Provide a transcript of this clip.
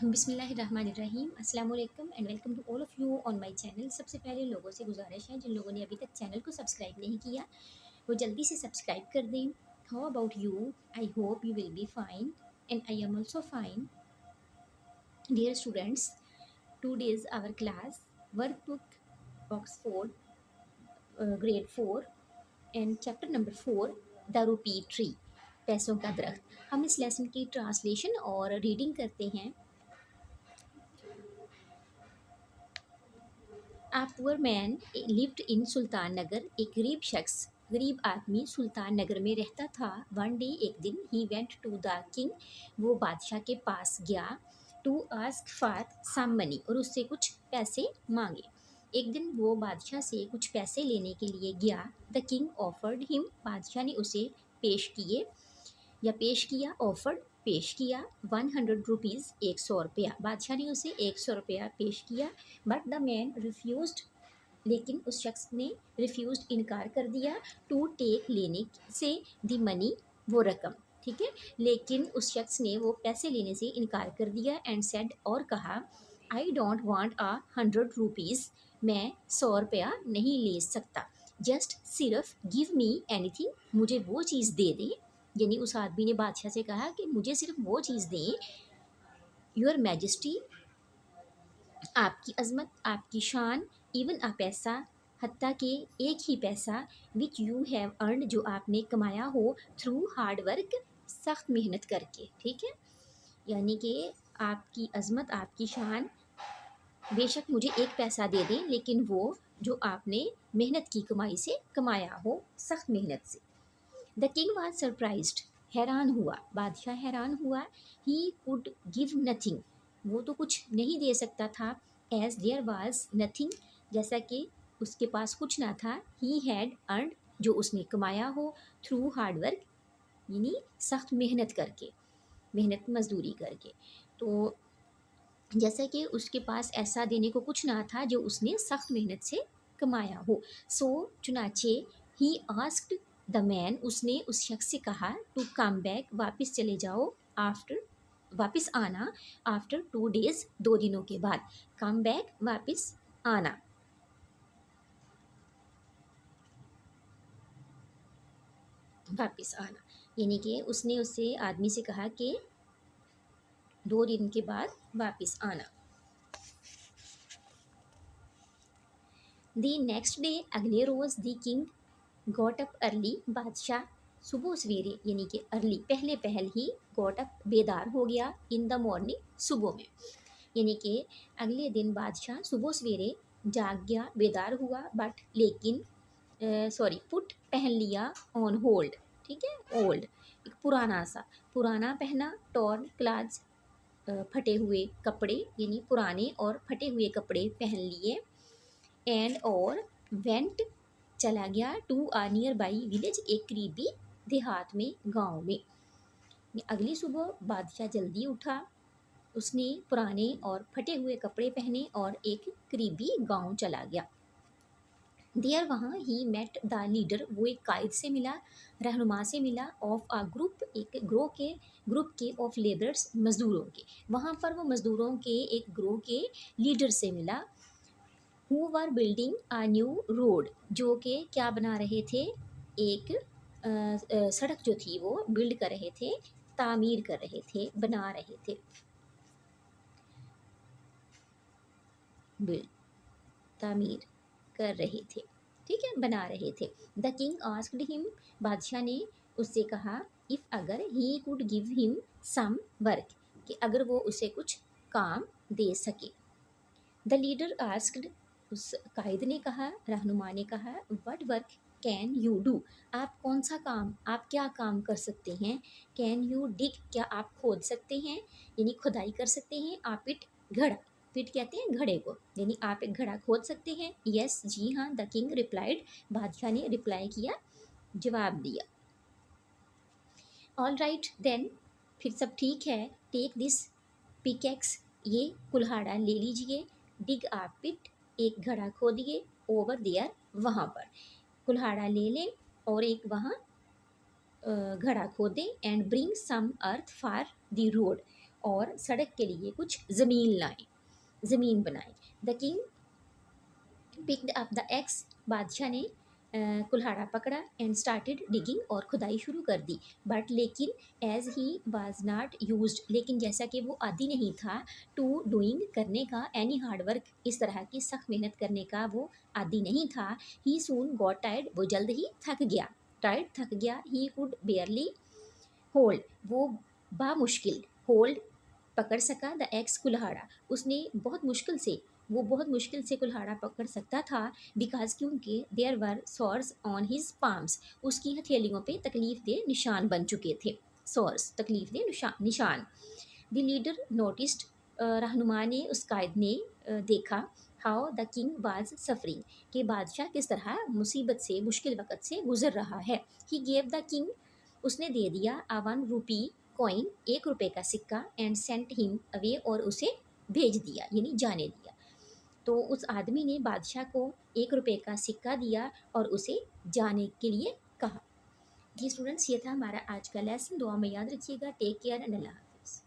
बिस्मिल्लाहिर्रहमानिर्रहीम अस्सलाम वालेकुम and welcome to all of you on my channel. सबसे पहले लोगों से गुजारिश है जिन लोगों ने अभी तक चैनल को सब्सक्राइब नहीं किया वो जल्दी से सब्सक्राइब कर दें। How about you? I hope you will be fine and I am also fine. Dear students, today's our class workbook Oxford grade 4 and chapter number 4 the rupee tree, पैसों का दरख्त। हम इस लेसन की ट्रांसलेशन और reading करते हैं। A poor man lived in सुल्तान नगर। एक गरीब आदमी सुल्तान नगर में रहता था। वन डे, एक दिन, he went to the king, वो बादशाह के पास गया। To ask for some money, और उससे कुछ पैसे मांगे। एक दिन वो बादशाह से कुछ पैसे लेने के लिए गया। द किंग ऑफर्ड हिम, बादशाह ने उसे पेश किया। ऑफर्ड, पेश किया। 100 रुपीज़, 100 रुपया। बादशाह ने उसे 100 रुपया पेश किया। बट द मैन रिफ्यूज्ड, लेकिन उस शख्स ने रिफ्यूज्ड, इनकार कर दिया। टू टेक, लेने से, द मनी, वो रकम। ठीक है, लेकिन उस शख्स ने वो पैसे लेने से इनकार कर दिया। एंड सेड, और कहा, आई डोंट वांट 100 रुपीज़, मैं 100 रुपया नहीं ले सकता। जस्ट, सिर्फ, गिव मी एनीथिंग, मुझे वो चीज़ दे दें। यानी उस आदमी ने बादशाह से कहा कि मुझे सिर्फ वो चीज़ दें। योर मैजेस्टी, आपकी अज़मत, आपकी शान। इवन अ पैसा, हत्ता कि एक ही पैसा। विच यू हैव अर्न, जो आपने कमाया हो। थ्रू हार्ड वर्क, सख्त मेहनत करके। ठीक है, यानी कि आपकी अज़मत, आपकी शान, बेशक मुझे एक पैसा दे दें, लेकिन वो जो आपने मेहनत की कमाई से कमाया हो, सख्त मेहनत से। द किंग वॉज सरप्राइज्ड, हैरान हुआ, बादशाह हैरान हुआ। ही कुड गिव नथिंग, वो तो कुछ नहीं दे सकता था। एज देयर वाज नथिंग, जैसा कि उसके पास कुछ ना था। ही हैड अर्नड, जो उसने कमाया हो। थ्रू हार्ड वर्क, यानी सख्त मेहनत करके, मेहनत मजदूरी करके। तो जैसा कि उसके पास ऐसा देने को कुछ ना था जो उसने सख्त मेहनत से कमाया हो। सो चुनाचे, ही आस्क्ड द मैन, उसने उस शख्स से कहा, टू कम बैक, वापस चले जाओ। आफ्टर, वापस आना। आफ्टर 2 डेज, 2 दिनों के बाद। कम बैक, वापस आना। वापस आना, यानी कि उसने उससे आदमी से कहा कि 2 दिन के बाद वापस आना। दी नेक्स्ट डे, अगले रोज़, दी किंग गॉट अप अर्ली, बादशाह सुबह सवेरे, यानी कि अर्ली, पहले पहल ही, गॉट अप, बेदार हो गया। इन द मॉर्निंग, सुबह में, यानी कि अगले दिन बादशाह सुबह सवेरे जाग गया, बेदार हुआ। बट, लेकिन, सॉरी, पुट, पहन लिया। ऑन होल्ड, ठीक है, ओल्ड, एक पुराना पहना। टॉर्न क्लाथ्स, फटे हुए कपड़े, यानी पुराने और फटे हुए कपड़े पहन लिए। एंड, और, वेंट, चला गया। To a nearby village, एक करीबी देहात में, गांव में। अगली सुबह बादशाह जल्दी उठा, उसने पुराने और फटे हुए कपड़े पहने और एक करीबी गांव चला गया। देयर, वहाँ, ही मेट द लीडर, वो एक कायद से मिला, रहनुमा से मिला। ऑफ आ ग्रुप, एक ग्रुप के, ऑफ लेबरर्स, मजदूरों के। वहाँ पर वो मजदूरों के एक ग्रोह के लीडर से मिला। Who were building a new road, जो कि क्या बना रहे थे, एक सड़क जो थी वो बिल्ड कर रहे थे, तामीर कर रहे थे, बना रहे थे। बिल्ड, तामीर कर रहे थे, ठीक है, बना रहे थे। द किंग आस्क्ड हिम, बादशाह ने उससे कहा, इफ़, अगर, he could give him some work, कि अगर वो उसे कुछ काम दे सके। द लीडर आस्क्ड, उस कायद ने कहा, रहनुमा ने कहा, what work can you do, आप कौन सा काम, आप क्या काम कर सकते हैं। कैन यू डिग, क्या आप खोद सकते हैं, यानी खुदाई कर सकते हैं। आप इट, घड़ा, पिट कहते हैं घड़े को, यानी आप एक घड़ा खोद सकते हैं। यस, जी हाँ। द किंग रिप्लाइड, बादशाह ने रिप्लाई किया, जवाब दिया। ऑल राइट देन, फिर सब ठीक है। टेक दिस पिकेक्स, ये कुल्हाड़ा ले लीजिए। डिग आ पिट, एक घड़ा खोदिए। ओवर देयर, वहाँ पर, कुल्हाड़ा ले लें और एक वहाँ घड़ा खोदें। And bring some earth for the road, और सड़क के लिए कुछ ज़मीन लाए, ज़मीन बनाए। The king picked up the axe, बादशाह ने कुल्हाड़ा पकड़ा एंड स्टार्टेड डिगिंग, और खुदाई शुरू कर दी। बट लेकिन as he was not used, लेकिन जैसा कि वो आदी नहीं था टू डूइंग, करने का, एनी हार्ड वर्क, इस तरह की सख्त मेहनत करने का वो आदी नहीं था। ही सून गॉट टायर्ड, वो जल्द ही थक गया, टायर्ड थक गया। ही कुड बेयरली होल्ड, वो बामुश्किल होल्ड पकड़ सका द एक्स, कुल्हाड़ा, उसने बहुत मुश्किल से, वो बहुत मुश्किल से कुल्हाड़ा पकड़ सकता था। बिकॉज, क्योंकि there were sores on his palms, उसकी हथेलियों पे तकलीफ दे निशान बन चुके थे। सॉर्स तकलीफ दे निशान। द लीडर नोटिस्ड, रहनुमा ने, उस कायद ने देखा how the king was suffering, कि बादशाह किस तरह मुसीबत से, मुश्किल वक़्त से गुजर रहा है। ही गेव द किंग, उसने दे दिया a 1 रुपी कॉइन, 1 रुपए का सिक्का, एंड सेंट हिम अवे, और उसे भेज दिया, यानी जाने दिया। तो उस आदमी ने बादशाह को 1 रुपए का सिक्का दिया और उसे जाने के लिए कहा। जी स्टूडेंट्स, ये था हमारा आज का लेसन। दुआ में याद रखिएगा। Take care and Allah.